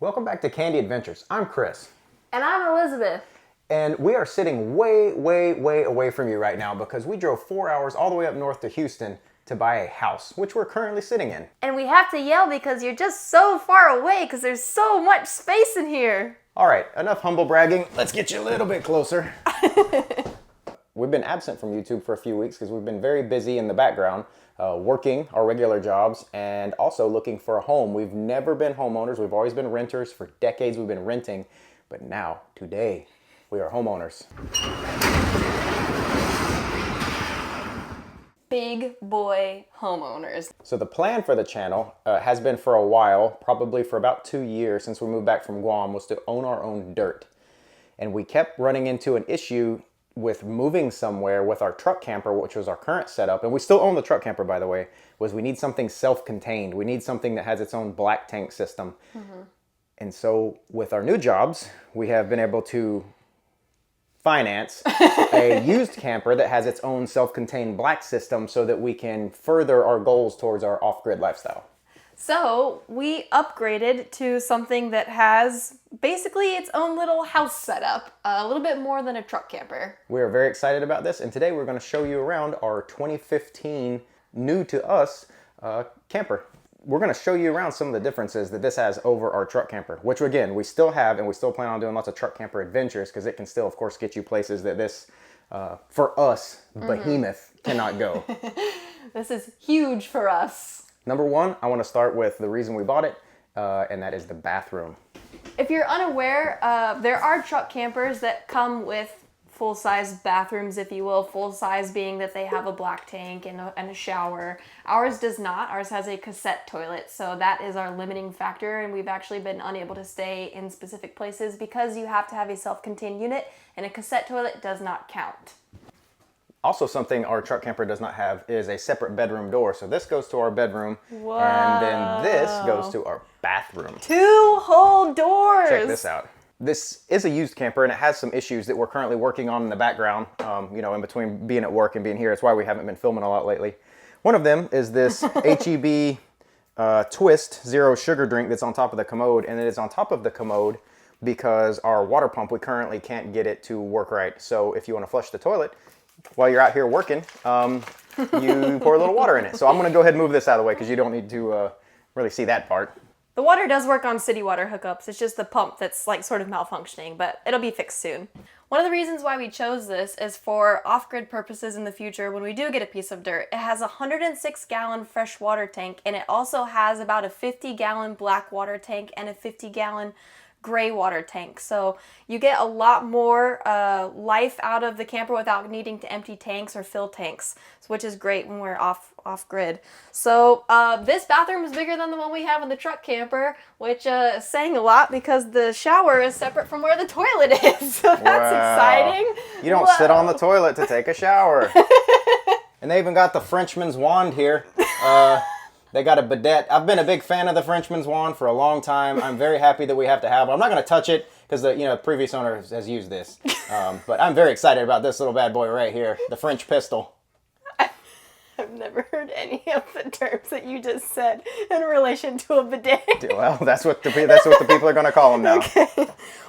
Welcome back to Candy Adventures. I'm Chris. And I'm Elizabeth. And we are sitting way away from you right now because we drove 4 hours all the way up north to Houston to buy a house, which we're currently sitting in. And we have to yell because you're just so far away because there's so much space in here. All right, enough humble bragging. Let's get you a little bit closer. We've been absent from YouTube for a few weeks because we've been very busy in the background, working our regular jobs and also looking for a home. We've never been homeowners. We've always been renters. For decades we've been renting, but now, today, we are homeowners. Big boy homeowners. So the plan for the channel has been for a while, probably for about 2 years since we moved back from Guam, was to own our own dirt. And we kept running into an issue with moving somewhere with our truck camper, which was our current setup, and we still own the truck camper, by the way, was we need something self-contained. We need something that has its own black tank system. Mm-hmm. And so with our new jobs, we have been able to finance a used camper that has its own self-contained black system so that we can further our goals towards our off-grid lifestyle. So we upgraded to something that has basically its own little house setup, a little bit more than a truck camper. We are very excited about this, and today we're going to show you around our 2015 new to us camper. We're going to show you around some of the differences that this has over our truck camper, which again, we still have, and we still plan on doing lots of truck camper adventures because it can still, of course, get you places that this, for us, behemoth cannot go. This is huge for us. Number one, I want to start with the reason we bought it, and that is the bathroom. If you're unaware, there are truck campers that come with full-size bathrooms, if you will. Full-size being that they have a black tank and a shower. Ours does not. Ours has a cassette toilet, so that is our limiting factor, and we've actually been unable to stay in specific places because you have to have a self-contained unit, and a cassette toilet does not count. Also, something our truck camper does not have is a separate bedroom door. So this goes to our bedroom, Whoa. And then this goes to our bathroom. 2 whole doors! Check this out. This is a used camper, and it has some issues that we're currently working on in the background, in between being at work and being here. It's why we haven't been filming a lot lately. One of them is this HEB Twist Zero Sugar drink that's on top of the commode, and it is on top of the commode because our water pump, we currently can't get it to work right. So if you want to flush the toilet, while you're out here working, you pour a little water in it. So I'm going to go ahead and move this out of the way because you don't need to really see that part. The water does work on city water hookups. It's just the pump that's like sort of malfunctioning, but it'll be fixed soon. One of the reasons why we chose this is for off-grid purposes in the future. When we do get a piece of dirt, it has a 106-gallon fresh water tank, and it also has about a 50-gallon black water tank and a 50-gallon gray water tank. So you get a lot more life out of the camper without needing to empty tanks or fill tanks, which is great when we're off grid. So this bathroom is bigger than the one we have in the truck camper, which is saying a lot because the shower is separate from where the toilet is. So that's exciting. You don't sit on the toilet to take a shower. And they even got the Frenchman's wand here. They got a bidet. I've been a big fan of the Frenchman's wand for a long time. I'm very happy that we have to have it. I'm not going to touch it because the previous owner has used this. But I'm very excited about this little bad boy right here, the French pistol. I've never heard any of the terms that you just said in relation to a bidet. Well, that's what the people are going to call them now. Okay.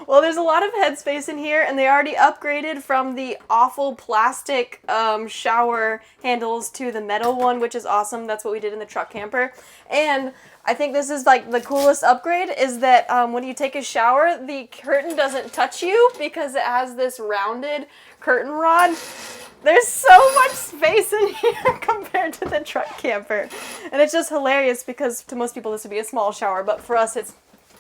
Well, there's a lot of headspace in here, and they already upgraded from the awful plastic shower handles to the metal one, which is awesome. That's what we did in the truck camper. And I think this is like the coolest upgrade is that when you take a shower, the curtain doesn't touch you because it has this rounded curtain rod. There's so much space in here compared to the truck camper. And it's just hilarious because to most people this would be a small shower, but for us it's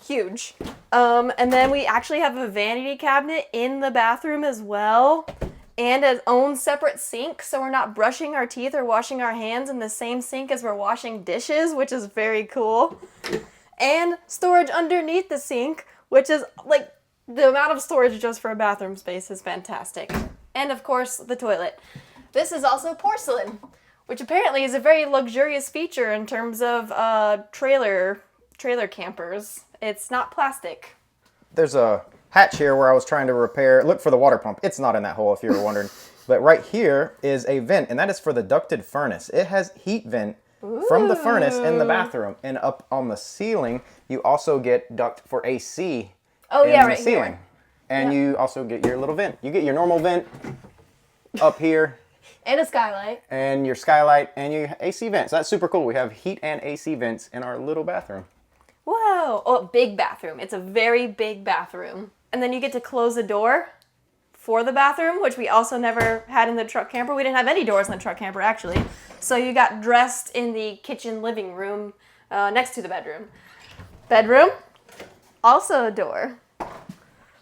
huge. And then we actually have a vanity cabinet in the bathroom as well, and its own separate sink, so we're not brushing our teeth or washing our hands in the same sink as we're washing dishes, which is very cool. And storage underneath the sink, which is like the amount of storage just for a bathroom space is fantastic. And of course, the toilet. This is also porcelain, which apparently is a very luxurious feature in terms of trailer campers. It's not plastic. There's a hatch here where I was trying to look for the water pump. It's not in that hole if you were wondering. But right here is a vent, and that is for the ducted furnace. It has heat vent from the furnace in the bathroom. And up on the ceiling, you also get duct for AC in the ceiling. Here. And you also get your little vent. You get your normal vent up here. And a skylight. And your skylight and your AC vents. That's super cool. We have heat and AC vents in our little bathroom. Whoa. Oh, big bathroom. It's a very big bathroom. And then you get to close the door for the bathroom, which we also never had in the truck camper. We didn't have any doors in the truck camper, actually. So you got dressed in the kitchen living room next to the bedroom. Bedroom, also a door.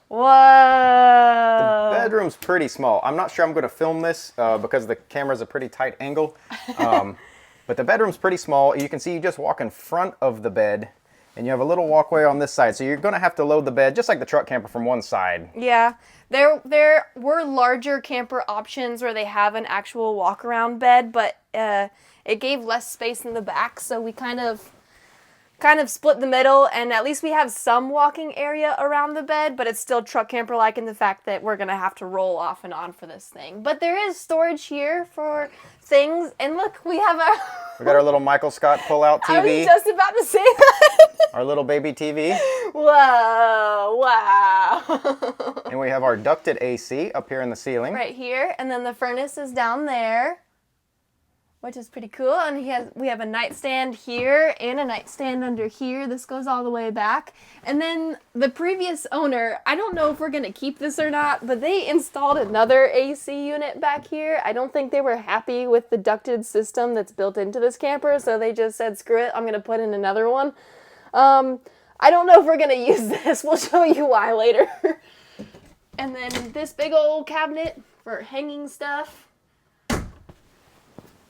Whoa. The bedroom's pretty small. I'm not sure I'm going to film this because the camera's a pretty tight angle. But the bedroom's pretty small. You can see you just walk in front of the bed and you have a little walkway on this side. So you're going to have to load the bed just like the truck camper from one side. Yeah. There were larger camper options where they have an actual walk-around bed, but it gave less space in the back, so we kind of split the middle, and at least we have some walking area around the bed, but it's still truck camper-like in the fact that we're going to have to roll off and on for this thing. But there is storage here for things, and look, we have our... We got our little Michael Scott pull-out TV. I was just about to say that. Our little baby TV. Whoa, wow. And we have our ducted AC up here in the ceiling. Right here, and then the furnace is down there, which is pretty cool. And we have a nightstand here and a nightstand under here. This goes all the way back. And then the previous owner, I don't know if we're going to keep this or not, but they installed another AC unit back here. I don't think they were happy with the ducted system that's built into this camper, so they just said, screw it, I'm going to put in another one. I don't know if we're going to use this. We'll show you why later. And then this big old cabinet for hanging stuff.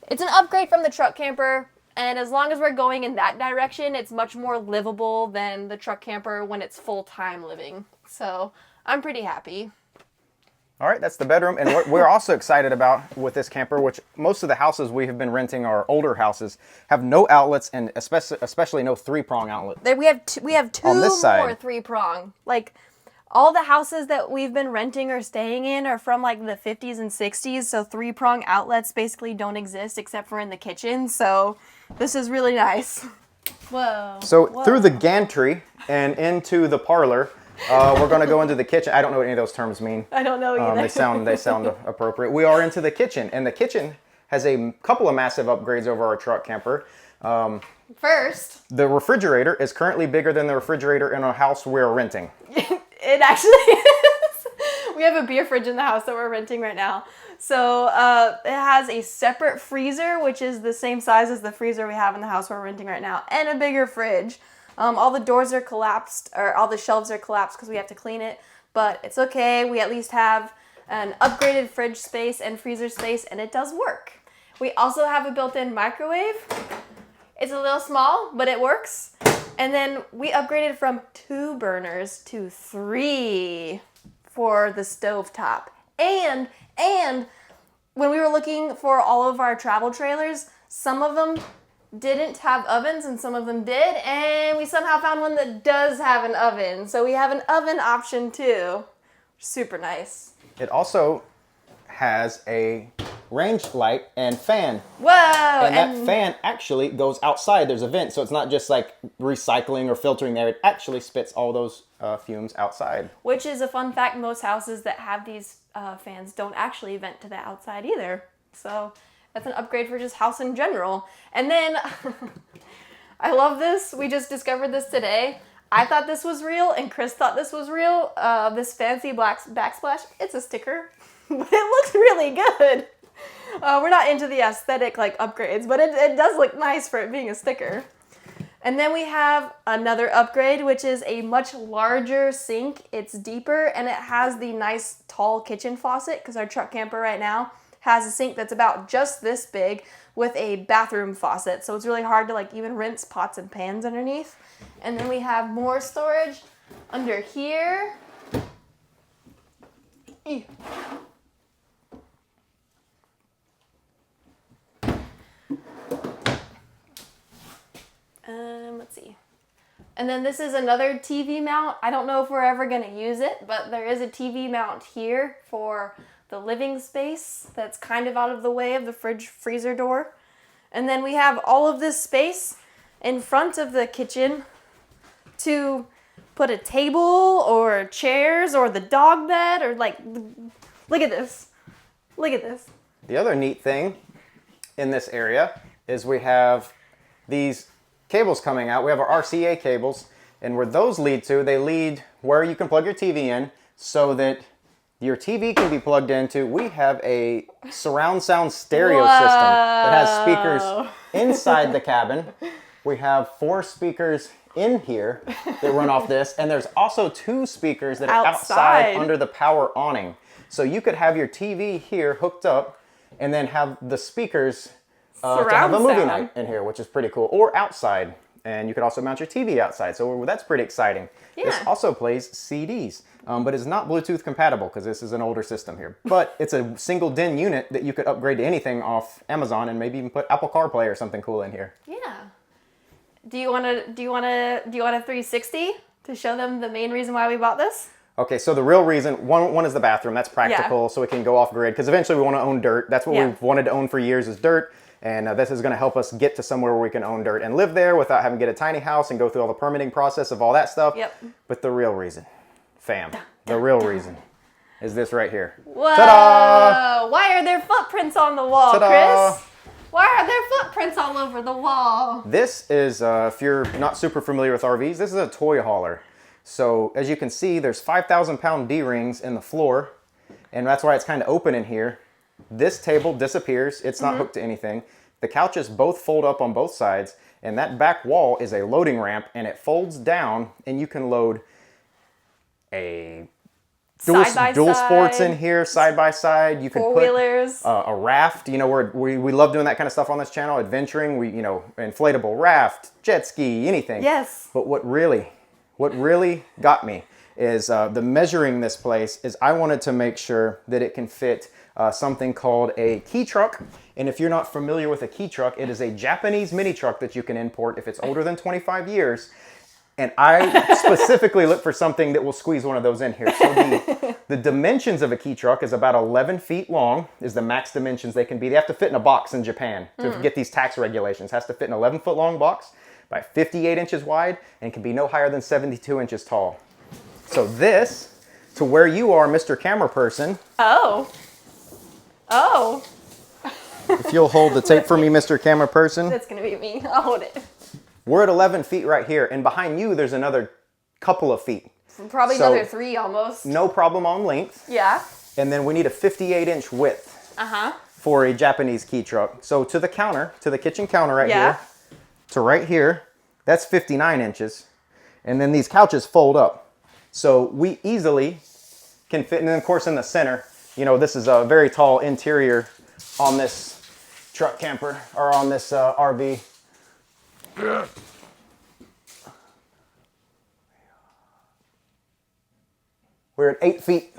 It's an upgrade from the truck camper, and as long as we're going in that direction, it's much more livable than the truck camper when it's full-time living. So I'm pretty happy. All right, that's the bedroom. And what we're also excited about with this camper, which most of the houses we have been renting are older houses, have no outlets and especially no three-prong outlet. We have two On this side. more three-prong. Like, all the houses that we've been renting or staying in are from like the 50s and 60s, so three-prong outlets basically don't exist except for in the kitchen, so this is really nice. Whoa. So through the gantry and into the parlor, we're going to go into the kitchen. I don't know what any of those terms mean. I don't know either. They sound appropriate. We are into the kitchen, and the kitchen has a couple of massive upgrades over our truck camper. First, the refrigerator is currently bigger than the refrigerator in a house we're renting. It actually is. We have a beer fridge in the house that we're renting right now. So it has a separate freezer, which is the same size as the freezer we have in the house we're renting right now, and a bigger fridge. All the doors are collapsed, or all the shelves are collapsed because we have to clean it, but it's okay. We at least have an upgraded fridge space and freezer space, and it does work. We also have a built-in microwave. It's a little small, but it works. And then we upgraded from 2 burners to 3 for the stovetop. And when we were looking for all of our travel trailers, some of them didn't have ovens and some of them did, and we somehow found one that does have an oven. So we have an oven option too. Super nice. It also has a range light and fan. Whoa! And that fan actually goes outside. There's a vent, so it's not just like recycling or filtering there. It actually spits all those fumes outside. Which is a fun fact. Most houses that have these fans don't actually vent to the outside either. So that's an upgrade for just house in general. And then, I love this. We just discovered this today. I thought this was real, and Chris thought this was real. This fancy black backsplash, it's a sticker. But it looks really good. We're not into the aesthetic like upgrades, but it does look nice for it being a sticker. And then we have another upgrade, which is a much larger sink. It's deeper, and it has the nice tall kitchen faucet, because our truck camper right now has a sink that's about just this big with a bathroom faucet. So it's really hard to like even rinse pots and pans underneath. And then we have more storage under here. Let's see. And then this is another TV mount. I don't know if we're ever going to use it, but there is a TV mount here for the living space that's kind of out of the way of the fridge freezer door. And then we have all of this space in front of the kitchen to put a table or chairs or the dog bed or like, look at this. Look at this. The other neat thing in this area is we have these cables coming out. We have our RCA cables, and where those lead to, they lead where you can plug your TV in so that your TV can be plugged into. We have a surround sound stereo system that has speakers inside the cabin. We have 4 speakers in here that run off this, and there's also 2 speakers that are outside under the power awning. So you could have your TV here hooked up and then have the speakers to have a movie night in here, which is pretty cool, or outside. And you could also mount your TV outside, so that's pretty exciting. Yeah. This also plays CDs, but it's not Bluetooth compatible because this is an older system here. But it's a single DIN unit that you could upgrade to anything off Amazon and maybe even put Apple CarPlay or something cool in here. Yeah. Do you want a 360 to show them the main reason why we bought this? Okay, so the real reason, one is the bathroom. That's practical, so it can go off grid, because eventually we want to own dirt. That's what we've wanted to own for years, is dirt. And this is going to help us get to somewhere where we can own dirt and live there without having to get a tiny house and go through all the permitting process of all that stuff. Yep. But the real reason, fam, the real reason is this right here. Whoa! Ta-da! Why are there footprints on the wall, Ta-da! Chris? Why are there footprints all over the wall? This is, if you're not super familiar with RVs, this is a toy hauler. So as you can see, there's 5,000-pound D-rings in the floor, and that's why it's kind of open in here. This table disappears. It's not hooked to anything. The couches both fold up on both sides, and that back wall is a loading ramp, and it folds down, and you can load a dual sports in here, side by side. You could four-wheelers, put a raft. You know, we love doing that kind of stuff on this channel, adventuring. Inflatable raft, jet ski, anything. Yes. But what really got me is the measuring this place is I wanted to make sure that it can fit something called a key truck. And if you're not familiar with a key truck, it is a Japanese mini truck that you can import if it's older than 25 years. And I specifically look for something that will squeeze one of those in here. So the dimensions of a key truck is about 11 feet long, is the max dimensions they can be. They have to fit in a box in Japan to get these tax regulations. It has to fit in an 11-foot long box by 58 inches wide and can be no higher than 72 inches tall. So this, to where you are, Mr. Camera Person. Oh. If you'll hold the tape for me, Mr. Camera Person. That's going to be me. I'll hold it. We're at 11 feet right here, and behind you there's another couple of feet. Probably another 3 almost. No problem on length. Yeah. And then we need a 58-inch width for a Japanese key truck. So to the counter, to the kitchen counter right here, to right here, that's 59 inches. And then these couches fold up. So we easily can fit, and then of course in the center, this is a very tall interior on this truck camper, or on this RV. We're at 8 feet.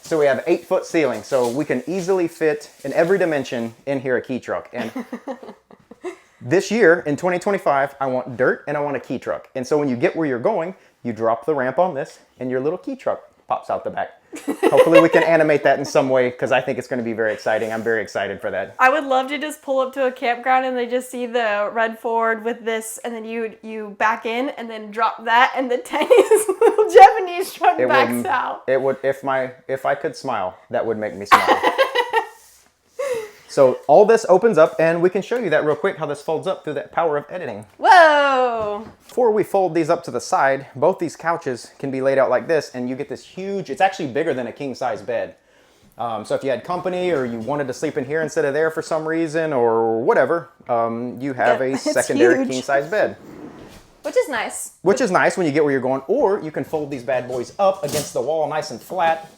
So we have 8-foot ceiling. So we can easily fit in every dimension in here a key truck. And this year, in 2025, I want dirt and I want a key truck. And so when you get where you're going, you drop the ramp on this and your little key truck pops out the back. Hopefully we can animate that in some way, because I think it's going to be very exciting. I'm very excited for that. I would love to just pull up to a campground and they just see the red Ford with this, and then you back in and then drop that, and the tiniest little Japanese truck backs out. It would, if I could smile, that would make me smile. So all this opens up, and we can show you that real quick, how this folds up through that power of editing. Whoa! Before we fold these up to the side, both these couches can be laid out like this, and you get this huge, it's actually bigger than a king-size bed. So if you had company, or you wanted to sleep in here instead of there for some reason, or whatever, you have a secondary king-size bed. Which is nice. Which is nice when you get where you're going, or you can fold these bad boys up against the wall nice and flat.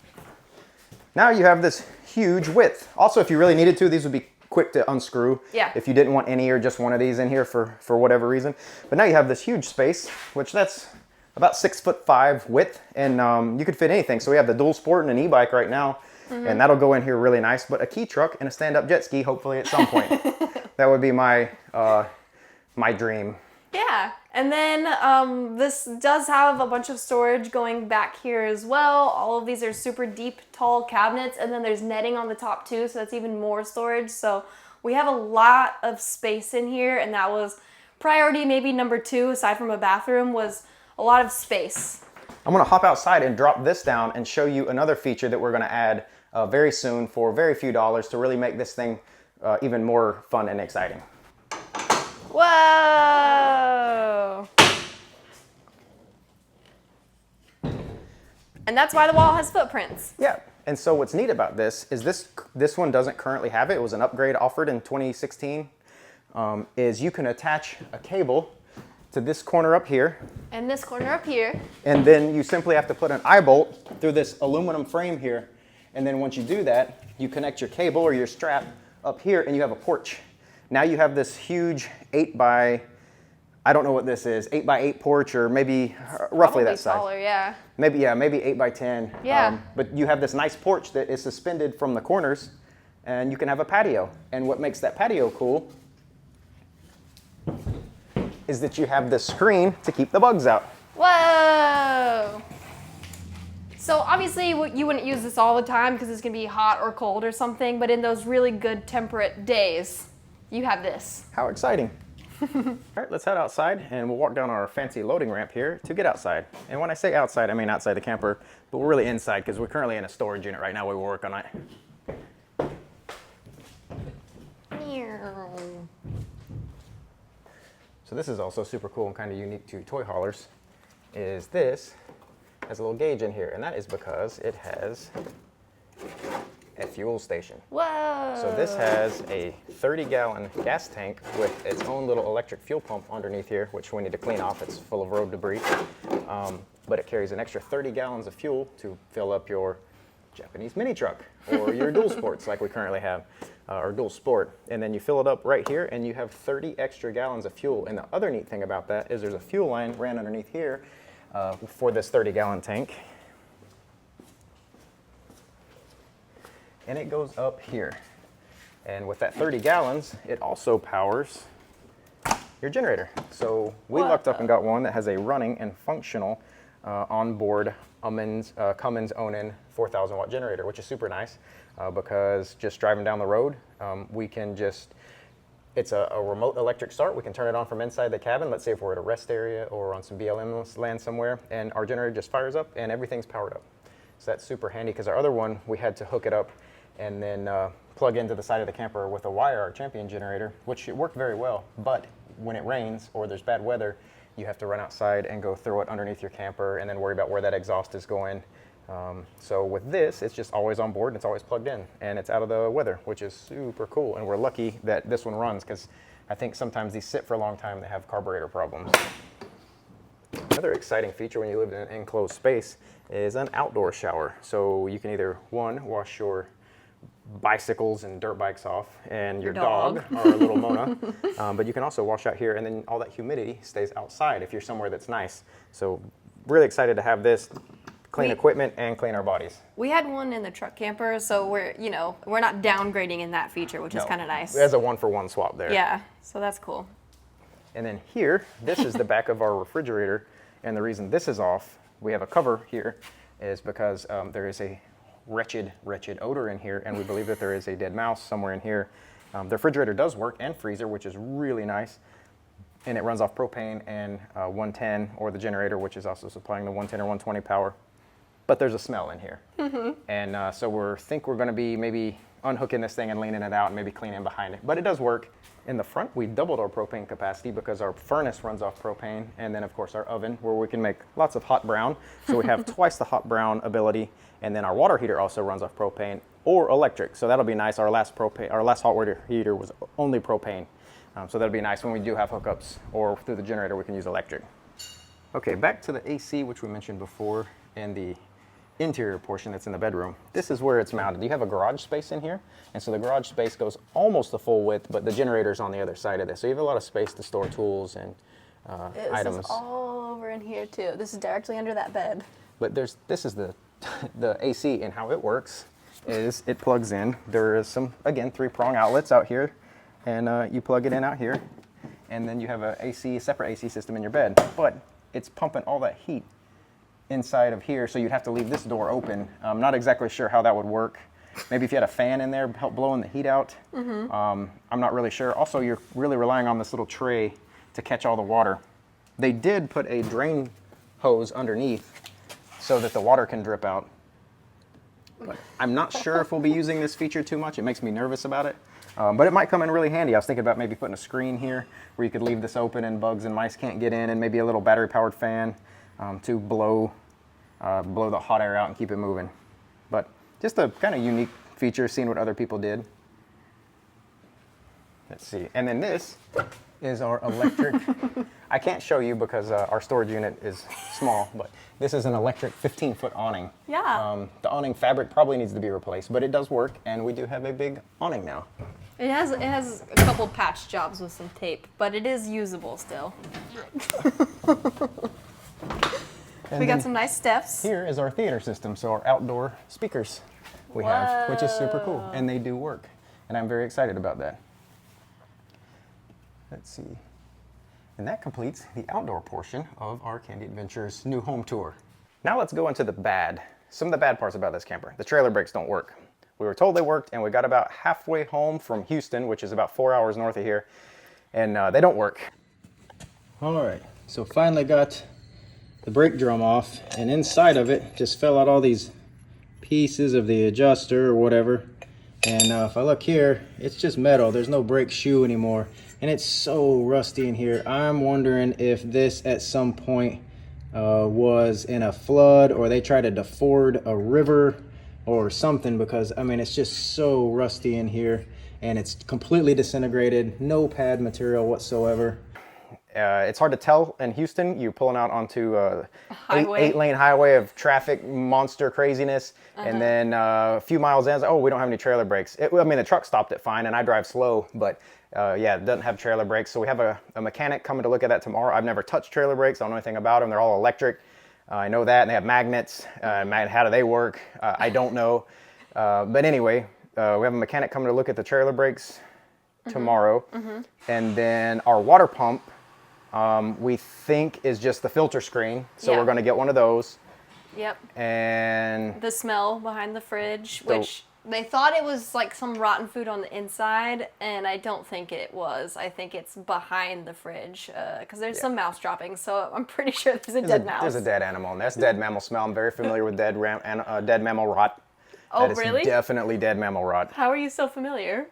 Now you have this huge width. Also, if you really needed to, these would be quick to unscrew. Yeah. If you didn't want any or just one of these in here for whatever reason. But now you have this huge space, which that's about 6'5" width, and you could fit anything. So we have the dual sport and an e-bike right now, and that'll go in here really nice. But a key truck and a stand-up jet ski, hopefully at some point. That would be my my dream. Yeah, and then this does have a bunch of storage going back here as well. All of these are super deep, tall cabinets, and then there's netting on the top too, so that's even more storage. So We have a lot of space in here, and that was priority maybe number 2, aside from a bathroom, was a lot of space. I'm gonna hop outside and drop this down and show you another feature that we're gonna add very soon for very few dollars to really make this thing even more fun and exciting. Whoa! And that's why the wall has footprints. Yeah, and so what's neat about this is this one doesn't currently have it. It was an upgrade offered in 2016. Is you can attach a cable to this corner up here. And this corner up here. And then you simply have to put an eye bolt through this aluminum frame here. And then once you do that, you connect your cable or your strap up here and you have a porch. Now you have this huge 8x, I don't know what this is, 8x8 porch, or maybe roughly that size. Taller, yeah. Maybe 8x10. Yeah. But you have this nice porch that is suspended from the corners, and you can have a patio. And what makes that patio cool is that you have this screen to keep the bugs out. Whoa! So obviously you wouldn't use this all the time because it's gonna be hot or cold or something, but in those really good temperate days, you have this. How exciting. All right, let's head outside and we'll walk down our fancy loading ramp here to get outside. And when I say outside, I mean outside the camper, but we're really inside because we're currently in a storage unit right now where we work on it. So this is also super cool and kind of unique to toy haulers, is this has a little gauge in here, and that is because it has a fuel station. Whoa! So this has a 30-gallon gas tank with its own little electric fuel pump underneath here, which we need to clean off. It's full of road debris. But it carries an extra 30 gallons of fuel to fill up your Japanese mini truck or your dual sports like we currently have, or dual sport. And then you fill it up right here and you have 30 extra gallons of fuel. And the other neat thing about that is there's a fuel line ran underneath here for this 30-gallon tank. And it goes up here. And with that 30 gallons, it also powers your generator. So we lucked up and got one that has a running and functional onboard Cummins Onan 4,000 watt generator, which is super nice because just driving down the road, we can just, it's a remote electric start. We can turn it on from inside the cabin. Let's say if we're at a rest area or on some BLM land somewhere, and our generator just fires up and everything's powered up. So that's super handy because our other one, we had to hook it up and then plug into the side of the camper with a wire, our Champion generator, which it worked very well. But when it rains or there's bad weather, you have to run outside and go throw it underneath your camper and then worry about where that exhaust is going. So with this, it's just always on board and it's always plugged in and it's out of the weather, which is super cool. And we're lucky that this one runs because I think sometimes these sit for a long time, they have carburetor problems. Another exciting feature when you live in an enclosed space is an outdoor shower. So you can either, one, wash your bicycles and dirt bikes off and your dog or little Mona, but you can also wash out here and then all that humidity stays outside if you're somewhere that's nice. So really excited to have this, clean equipment and clean our bodies. We had one in the truck camper, so we're not downgrading in that feature, which is kind of nice. There's a 1-for-1 swap there. Yeah, so that's cool. And then here, this is the back of our refrigerator, and the reason this is off, we have a cover here, is because there is a wretched odor in here, and we believe that there is a dead mouse somewhere in here. The refrigerator does work and freezer, which is really nice, and it runs off propane and 110, or the generator, which is also supplying the 110 or 120 power. But there's a smell in here. And so we're going to be maybe unhooking this thing and leaning it out and maybe cleaning behind it. But it does work. In the front, we doubled our propane capacity because our furnace runs off propane, and then of course our oven where we can make lots of hot brown. So we have twice the hot brown ability, and then our water heater also runs off propane or electric. So that'll be nice. Our last hot water heater was only propane. So that'll be nice when we do have hookups, or through the generator we can use electric. Okay, back to the AC, which we mentioned before, and the interior portion that's in the bedroom. This is where it's mounted. You have a garage space in here, and so the garage space goes almost the full width, but the generator's on the other side of this. So you have a lot of space to store tools and items. This is all over in here too. This is directly under that bed. But this is the AC, and how it works is it plugs in. There is some, again, 3-prong outlets out here, and you plug it in out here, and then you have a separate AC system in your bed, but it's pumping all that heat inside of here, so you'd have to leave this door open. I'm not exactly sure how that would work, Maybe if you had a fan in there, help blowing the heat out. I'm not really sure. Also, you're really relying on this little tray to catch all the water. They did put a drain hose underneath so that the water can drip out. But I'm not sure if we'll be using this feature too much. It makes me nervous about it. But it might come in really handy. I was thinking about maybe putting a screen here where you could leave this open and bugs and mice can't get in, and maybe a little battery-powered fan to blow the hot air out and keep it moving. But just a kind of unique feature, seeing what other people did. Let's see. And then this is our electric. I can't show you because our storage unit is small, but this is an electric 15-foot awning. Yeah. The awning fabric probably needs to be replaced, but it does work, and we do have a big awning now. It has a couple patch jobs with some tape, but it is usable still. We got some nice steps. Here is our theater system, so our outdoor speakers we have, which is super cool, and they do work, and I'm very excited about that. Let's see. And that completes the outdoor portion of our Candy Adventures new home tour. Now let's go into some of the bad parts about this camper. The trailer brakes don't work. We were told they worked, and we got about halfway home from Houston, which is about 4 hours north of here, and they don't work. All right, so finally got the brake drum off, and inside of it just fell out all these pieces of the adjuster or whatever. And if I look here, it's just metal. There's no brake shoe anymore. And it's so rusty in here. I'm wondering if this at some point was in a flood, or they tried to deford a river or something, because I mean, it's just so rusty in here, and it's completely disintegrated, no pad material whatsoever. It's hard to tell in Houston. You're pulling out onto eight-lane highway of traffic, monster craziness, and then a few miles in, oh, we don't have any trailer brakes. I mean, the truck stopped it fine, and I drive slow, but yeah, it doesn't have trailer brakes. So we have a mechanic coming to look at that tomorrow. I've never touched trailer brakes. I don't know anything about them. They're all electric. I know that, and they have magnets. How do they work? I don't know. But anyway, we have a mechanic coming to look at the trailer brakes tomorrow, and then our water pump. We think is just the filter screen, so we're going to get one of those. Yep. And the smell behind the fridge, which they thought it was like some rotten food on the inside, and I don't think it was. I think it's behind the fridge because there's some mouse droppings, so I'm pretty sure there's a dead mouse. There's a dead animal, and that's dead mammal smell. I'm very familiar with dead mammal rot. Oh, that really? Is definitely dead mammal rot. How are you so familiar?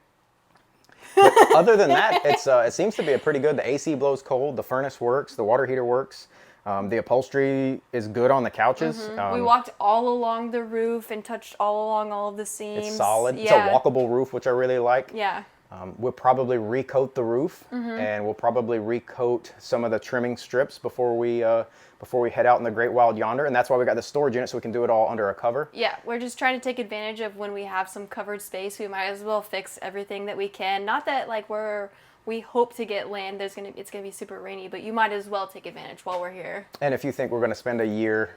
But other than that, it seems to be a pretty good. The AC blows cold, the furnace works, the water heater works. The upholstery is good on the couches. We walked all along the roof and touched all along all of the seams. It's solid. Yeah. It's a walkable roof, which I really like. Yeah. We'll probably recoat the roof, and we'll probably recoat some of the trimming strips before we head out in the Great Wild Yonder. And that's why we got the storage unit, so we can do it all under a cover. Yeah, we're just trying to take advantage of when we have some covered space. We might as well fix everything that we can. Not that like we hope to get land. It's gonna be super rainy, but you might as well take advantage while we're here. And if you think we're gonna spend a year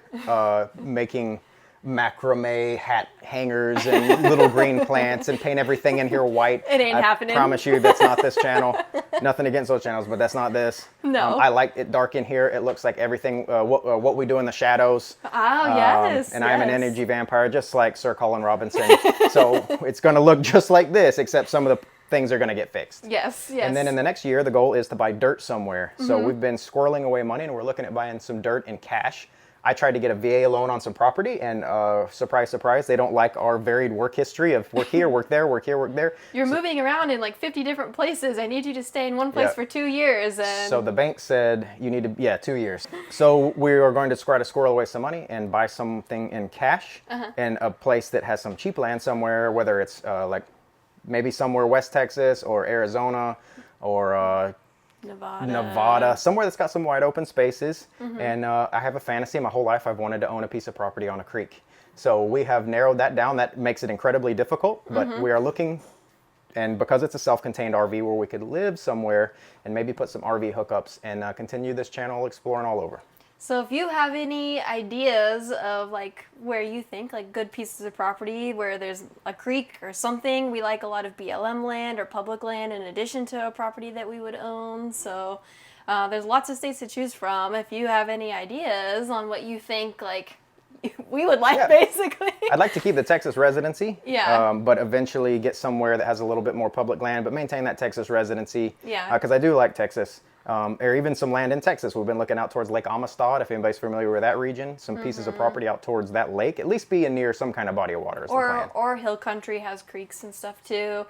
making macrame hat hangers and little green plants and paint everything in here white, it ain't happening. I promise you that's not this channel. Nothing against those channels, but that's not this. No. I like it dark in here. It looks like everything, what we do in the shadows. Oh, yes. And I'm an energy vampire, just like Sir Colin Robinson. So it's gonna look just like this, except some of the things are going to get fixed. Yes. And then in the next year, the goal is to buy dirt somewhere. So we've been squirreling away money, and we're looking at buying some dirt in cash. I tried to get a VA loan on some property, and surprise, surprise, they don't like our varied work history of work here, work there, work here, work there. You're moving around in like 50 different places. I need you to stay in one place for 2 years. And so the bank said you need to, 2 years. So we are going to try to squirrel away some money and buy something in cash in a place that has some cheap land somewhere, whether it's like maybe somewhere West Texas or Arizona or Nevada, somewhere that's got some wide open spaces. And I have a fantasy. My whole life I've wanted to own a piece of property on a creek. So we have narrowed that down. That makes it incredibly difficult, but we are looking, and because it's a self-contained RV where we could live somewhere and maybe put some RV hookups and continue this channel exploring all over. So if you have any ideas of like where you think like good pieces of property where there's a creek or something, we like a lot of BLM land or public land in addition to a property that we would own. So there's lots of states to choose from. If you have any ideas on what you think like we would like, Yeah. basically. I'd like to keep the Texas residency, Yeah. but eventually get somewhere that has a little bit more public land, but maintain that Texas residency. Yeah. Because I do like Texas, or even some land in Texas. We've been looking out towards Lake Amistad, if anybody's familiar with that region. Some pieces of property out towards that lake, at least being near some kind of body of water is the plan. Or hill country has creeks and stuff too.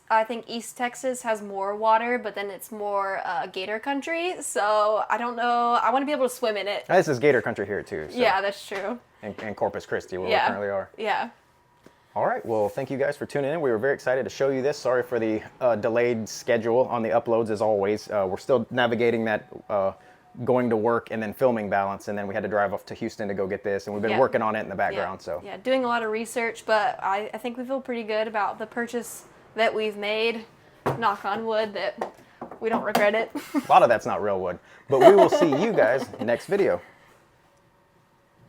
I think East Texas has more water, but then it's more gator country. So I don't know. I want to be able to swim in it. This is Gator Country here too. So. Yeah, that's true. In Corpus Christi, where Yeah. we currently are. Yeah. All right, well, thank you guys for tuning in. We were very excited to show you this. Sorry for the delayed schedule on the uploads, as always. We're still navigating that going to work and then filming balance, and then we had to drive off to Houston to go get this, and we've been Yeah. working on it in the background. So Yeah, doing a lot of research, but I think we feel pretty good about the purchase that we've made. Knock on wood that we don't regret it. a lot of that's not real wood. But we will see you guys next video.